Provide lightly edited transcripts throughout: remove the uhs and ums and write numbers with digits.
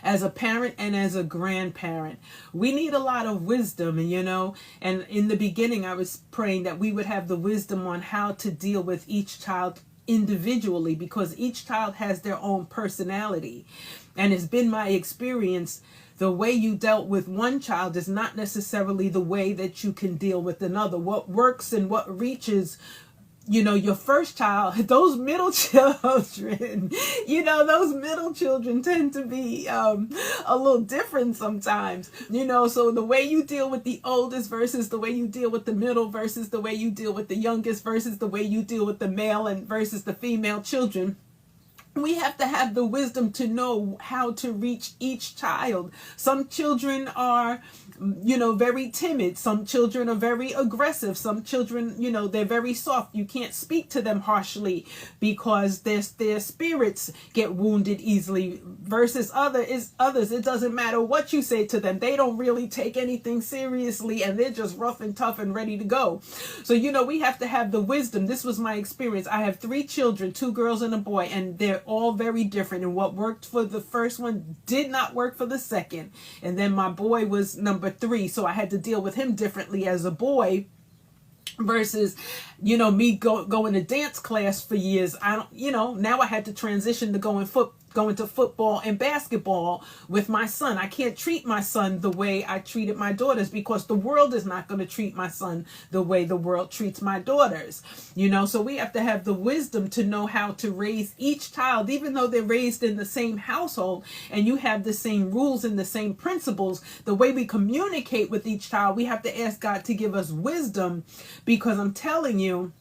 as a parent and as a grandparent. We need a lot of wisdom, and in the beginning I was praying that we would have the wisdom on how to deal with each child individually, because each child has their own personality. And it's been my experience, the way you dealt with one child is not necessarily the way that you can deal with another. What works and what reaches your first child, those middle children, those middle children tend to be a little different sometimes, so the way you deal with the oldest versus the way you deal with the middle versus the way you deal with the youngest versus the way you deal with the male and versus the female children. We have to have the wisdom to know how to reach each child. Some children are, very timid. Some children are very aggressive. Some children, they're very soft. You can't speak to them harshly because their spirits get wounded easily. Versus others, it doesn't matter what you say to them. They don't really take anything seriously, and they're just rough and tough and ready to go. So, we have to have the wisdom. This was my experience. I have 3 children, 2 girls and a boy, and they're all very different, and what worked for the first one did not work for the second. And then my boy was number 3, so I had to deal with him differently as a boy versus me going to dance class for years. Now I had to transition to going to football and basketball with my son. I can't treat my son the way I treated my daughters, because the world is not going to treat my son the way the world treats my daughters. So we have to have the wisdom to know how to raise each child, even though they're raised in the same household and you have the same rules and the same principles. The way we communicate with each child, we have to ask God to give us wisdom, because I'm telling you,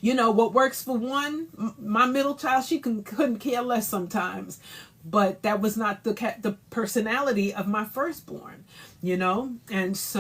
what works for one, my middle child, she couldn't care less sometimes. But that was not the personality of my firstborn, and so